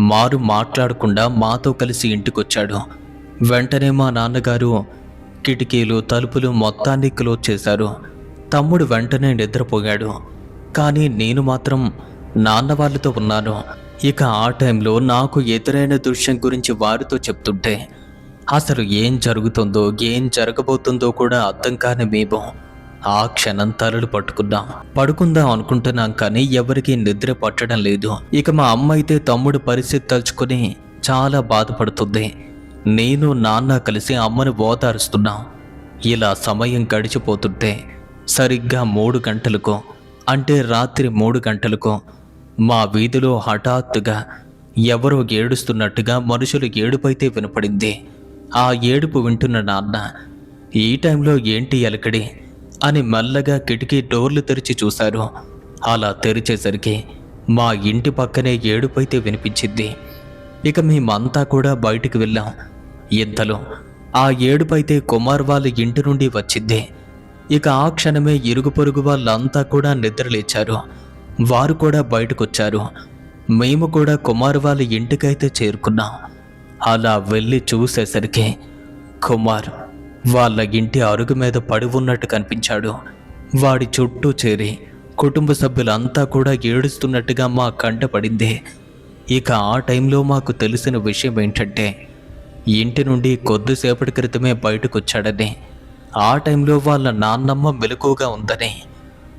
మారు మాట్లాడకుండా మాతో కలిసి ఇంటికొచ్చాడు. వెంటనే మా నాన్నగారు కిటికీలు తలుపులు మొత్తాన్ని క్లోజ్ చేశారు. తమ్ముడు వెంటనే నిద్రపోయాడు. కానీ నేను మాత్రం నాన్న వాళ్ళతో ఉన్నాను. ఇక ఆ టైంలో నాకు ఎదురైన దృశ్యం గురించి వారితో చెప్తుంటే అసలు ఏం జరుగుతుందో ఏం జరగబోతుందో కూడా అర్థం కాని మేము ఆ క్షణం తలలు పడుకుందాం అనుకుంటున్నాం. కానీ ఎవరికీ నిద్ర పట్టడం లేదు. ఇక మా అమ్మ అయితే తమ్ముడు పరిస్థితి తలుచుకుని చాలా బాధపడుతుంది. నేను నాన్న కలిసి అమ్మను ఓదారుస్తున్నాం. ఇలా సమయం గడిచిపోతుంటే సరిగ్గా 3 గంటలకు, అంటే రాత్రి 3 గంటలకు మా వీధిలో హఠాత్తుగా ఎవరో ఏడుస్తున్నట్టుగా మనుషులు ఏడుపైతే వినపడింది. ఆ ఏడుపు వింటున్న నాన్న, ఈ టైంలో ఏంటి అలకడి అని మెల్లగా కిటికీ డోర్లు తెరిచి చూశారు. అలా తెరిచేసరికి మా ఇంటి పక్కనే ఏడుపైతే వినిపించింది. ఇక మేమంతా కూడా బయటికి వెళ్ళాం. ఇంతలో ఆ ఏడుపైతే కుమార్ వాళ్ళ ఇంటి నుండి వచ్చింది. ఇక ఆ క్షణమే ఇరుగు పొరుగు వాళ్ళంతా కూడా నిద్రలేచారు. వారు కూడా బయటకొచ్చారు. మేము కూడా కుమార్ వాళ్ళ ఇంటికైతే చేరుకున్నాం. అలా వెళ్ళి చూసేసరికి కుమార్ వాళ్ళ ఇంటి అరుగు మీద పడి ఉన్నట్టు కనిపించాడు. వాడి చుట్టూ చేరి కుటుంబ సభ్యులంతా కూడా ఏడుస్తున్నట్టుగా మా కంట పడింది. ఇక ఆ టైంలో మాకు తెలిసిన విషయం ఏంటంటే, ఇంటి నుండి కొద్దిసేపటి క్రితమే బయటకొచ్చాడని, ఆ టైంలో వాళ్ళ నాన్నమ్మ మెలకువగా ఉందని.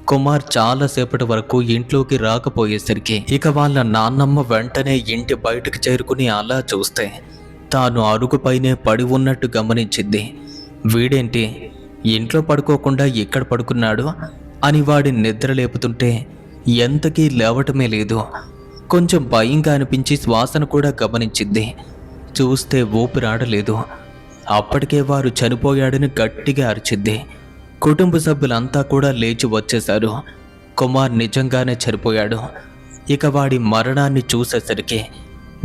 కుమార్ చాలాసేపటి వరకు ఇంట్లోకి రాకపోయేసరికి ఇక వాళ్ళ నాన్నమ్మ వెంటనే ఇంటి బయటకు చేరుకుని అలా చూస్తే తాను అరుగుపైనే పడి ఉన్నట్టు గమనించింది. వీడేంటి ఇంట్లో పడుకోకుండా ఇక్కడ పడుకున్నాడు అని వాడి నిద్ర లేపుతుంటే ఎంతకీ లేవటమే లేదు. కొంచెం భయంగా అనిపించి శ్వాసను కూడా గమనించింది. చూస్తే ఊపిరాడలేదు. అప్పటికే వారు చనిపోయాడని గట్టిగా అరిచింది. కుటుంబ సభ్యులంతా కూడా లేచి వచ్చేశారు. కుమార్ నిజంగానే చనిపోయాడు. ఇక వాడి మరణాన్ని చూసేసరికి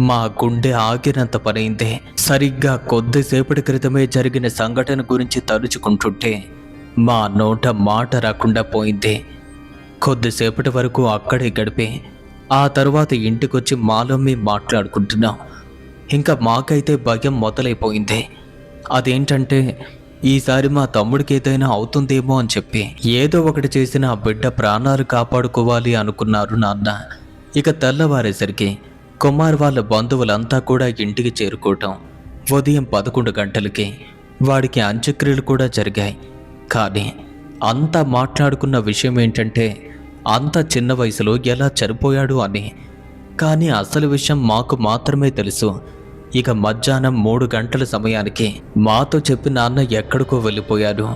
మా గుండె ఆగినంత పనైంది. సరిగ్గా కొద్దిసేపటి క్రితమే జరిగిన సంఘటన గురించి తలుచుకుంటుంటే మా నోట మాట రాకుండా పోయింది. కొద్దిసేపటి వరకు అక్కడే గడిపి ఆ తర్వాత ఇంటికొచ్చి మాలో మేము మాట్లాడుకుంటున్నాం. ఇంకా మాకైతే భయం మొదలైపోయింది. అదేంటంటే, ఈసారి మా తమ్ముడికి ఏదైనా అవుతుందేమో అని చెప్పి ఏదో ఒకటి చేసిన ఆ బిడ్డ ప్రాణాలు కాపాడుకోవాలి అనుకున్నారు నాన్న. ఇక తెల్లవారేసరికి కుమార్ వాళ్ళ బంధువులంతా కూడా ఇంటికి చేరుకోవటం. ఉదయం 11 గంటలకి వాడికి అంత్యక్రియలు కూడా జరిగాయి. కానీ అంతా మాట్లాడుకున్న విషయం ఏంటంటే, అంత చిన్న వయసులో ఎలా చనిపోయాడు అని. కానీ అసలు విషయం మాకు మాత్రమే తెలుసు. ఇక మధ్యాహ్నం 3 గంటల సమయానికి మాతో చెప్పి నాన్న ఎక్కడికో వెళ్ళిపోయారు.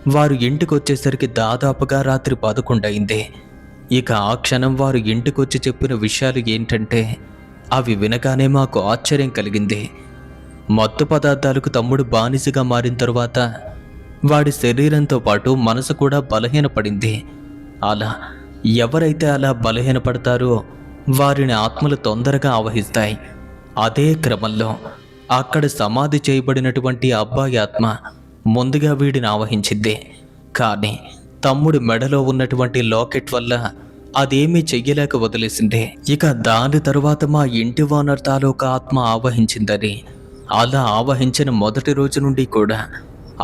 వారు ఇంటికి వచ్చేసరికి దాదాపుగా రాత్రి 11 అయింది. ఇక ఆ క్షణం వారు ఇంటికొచ్చి చెప్పిన విషయాలు ఏంటంటే, అవి వినగానే మాకు ఆశ్చర్యం కలిగింది. మత్తు పదార్థాలకు తమ్ముడు బానిసగా మారిన తరువాత వాడి శరీరంతో పాటు మనసు కూడా బలహీనపడింది. అలా ఎవరైతే అలా బలహీనపడతారో వారిని ఆత్మలు తొందరగా ఆవహిస్తాయి. అదే క్రమంలో అక్కడ సమాధి చేయబడినటువంటి అబ్బాయి ఆత్మ ముందుగా వీడిని ఆవహించింది. కానీ తమ్ముడి మెడలో ఉన్నటువంటి లాకెట్ వల్ల అదేమీ చెయ్యలేక వదిలేసింది. ఇక దాని తరువాత మా ఇంటి ఓనర్ తాలూకా ఆత్మ ఆవహించిందని, అలా ఆవహించిన మొదటి రోజు నుండి కూడా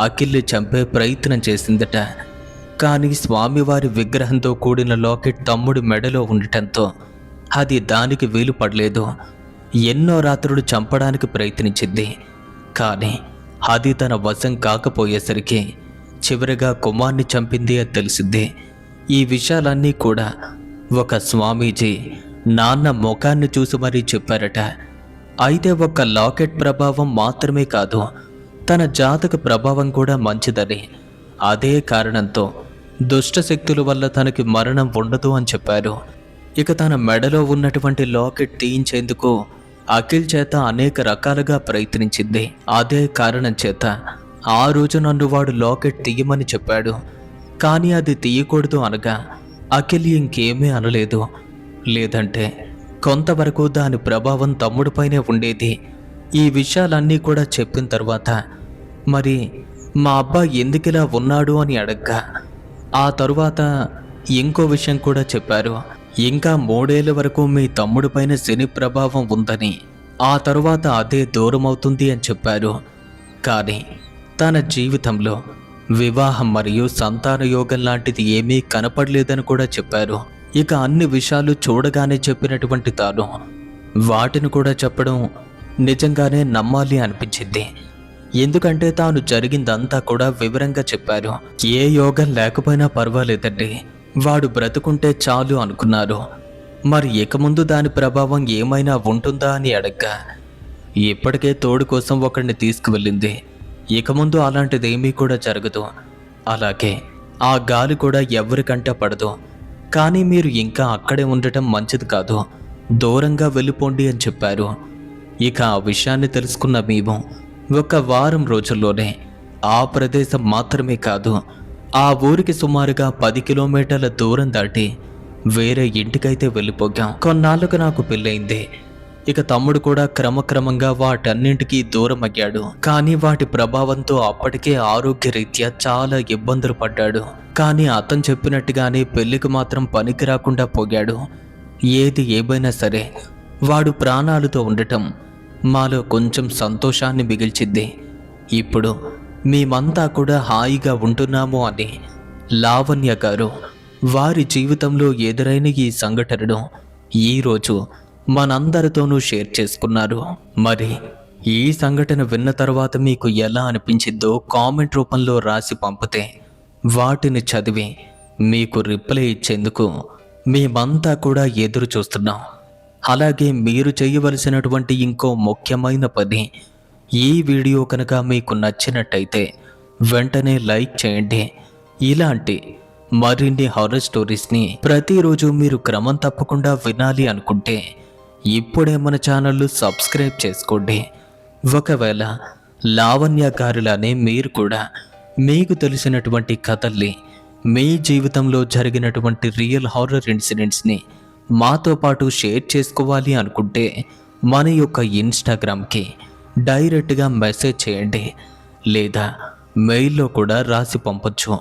అఖిల్ని చంపే ప్రయత్నం చేసిందట. కానీ స్వామివారి విగ్రహంతో కూడిన లాకెట్ తమ్ముడి మెడలో ఉండటంతో అది దానికి వీలు పడలేదు. ఎన్నో రాత్రులు చంపడానికి ప్రయత్నించింది. కానీ అది తన వశం కాకపోయేసరికి చివరిగా కుమార్ని చంపింది అని తెలిసింది. ఈ విషయాలన్నీ కూడా ఒక స్వామీజీ నాన్న ముఖాన్ని చూసి మరీ చెప్పారట. అయితే ఒక లాకెట్ ప్రభావం మాత్రమే కాదు, తన జాతక ప్రభావం కూడా మంచిదని, అదే కారణంతో దుష్టశక్తుల వల్ల తనకి మరణం ఉండదు అని చెప్పారు. ఇక తన మెడలో ఉన్నటువంటి లాకెట్ తీయించేందుకు అఖిల్ చేత అనేక రకాలుగా ప్రయత్నించింది. అదే కారణం చేత ఆ రోజు నన్ను వాడు లాకెట్ తీయమని చెప్పాడు. కానీ అది తీయకూడదు అనగా అఖిల్ ఇంకేమీ అనలేదు. లేదంటే కొంతవరకు దాని ప్రభావం తమ్ముడిపైనే ఉండేది. ఈ విషయాలన్నీ కూడా చెప్పిన తర్వాత మరి మా అబ్బాయి ఎందుకిలా ఉన్నాడు అని అడగ్గా ఆ తరువాత ఇంకో విషయం కూడా చెప్పారు. ఇంకా 3 ఏళ్ల వరకు మీ తమ్ముడిపైన శని ప్రభావం ఉందని, ఆ తరువాత అదే దూరమవుతుంది అని చెప్పారు. కానీ తన జీవితంలో వివాహం మరియు సంతాన యోగం లాంటిది ఏమీ కనపడలేదని కూడా చెప్పారు. ఇక అన్ని విషయాలు చూడగానే చెప్పినటువంటి తాను వాటిని కూడా చెప్పడం నిజంగానే నమ్మాలి అనిపించింది. ఎందుకంటే తాను జరిగిందంతా కూడా వివరంగా చెప్పారు. ఏ యోగం లేకపోయినా పర్వాలేదండి, వాడు బ్రతుకుంటే చాలు అనుకున్నారు. మరి ఇక ముందు దాని ప్రభావం ఏమైనా ఉంటుందా అని అడగ్గా ఇప్పటికే తోడు కోసం ఒకరిని తీసుకువెళ్ళింది. ఇక ముందు అలాంటిదేమీ కూడా జరగదు. అలాగే ఆ గాలి కూడా ఎవరికంటే పడదు. కానీ మీరు ఇంకా అక్కడే ఉండటం మంచిది కాదు, దూరంగా వెళ్ళిపోండి అని చెప్పారు. ఇక ఆ విషయాన్ని తెలుసుకున్న మేము 1 వారం రోజుల్లోనే ఆ ప్రదేశం మాత్రమే కాదు, ఆ ఊరికి సుమారుగా 10 కిలోమీటర్ల దూరం దాటి వేరే ఇంటికైతే వెళ్ళిపోయాం. కొన్నాళ్ళకు నాకు పెళ్ళయింది. ఇక తమ్ముడు కూడా క్రమక్రమంగా వాటన్నింటికీ దూరం అయ్యాడు. కానీ వాటి ప్రభావంతో అప్పటికే ఆరోగ్యరీత్యా చాలా ఇబ్బందులు పడ్డాడు. కానీ అతను చెప్పినట్టుగానే పెళ్లికి మాత్రం పనికి రాకుండా పోయాడు. ఏది ఏమైనా సరే వాడు ప్రాణాలతో ఉండటం మాలో కొంచెం సంతోషాన్ని మిగిల్చింది. ఇప్పుడు మేమంతా కూడా హాయిగా ఉంటున్నాము అని లావణ్య గారు వారి జీవితంలో ఎదురైన ఈ సంఘటనను ఈరోజు మనందరితోనూ షేర్ చేసుకున్నారు. మరి ఈ సంఘటన విన్న తర్వాత మీకు ఎలా అనిపించిందో కామెంట్ రూపంలో రాసి పంపితే వాటిని చదివి మీకు రిప్లై ఇచ్చేందుకు మేమంతా కూడా ఎదురు చూస్తున్నాం. అలాగే మీరు చేయవలసినటువంటి ఇంకో ముఖ్యమైన పని, ఈ వీడియో కనుక మీకు నచ్చినట్టయితే వెంటనే లైక్ చేయండి. ఇలాంటి మరిన్ని హారర్ స్టోరీస్ని ప్రతిరోజు మీరు క్రమం తప్పకుండా వినాలి అనుకుంటే ఇప్పుడే మన ఛానల్ సబ్స్క్రైబ్ చేసుకోండి. ఒకవేళ లావణ్య గారిలానే మీరు కూడా మీకు తెలిసినటువంటి కథల్ని, మీ జీవితంలో జరిగినటువంటి రియల్ హారర్ ఇన్సిడెంట్స్ని మాతో పాటు షేర్ చేసుకోవాలి అనుకుంటే మన యొక్క ఇన్స్టాగ్రామ్కి డైరెక్ట్గా మెసేజ్ చేయండి, లేదా మెయిల్లో కూడా రాసి పంపొచ్చు.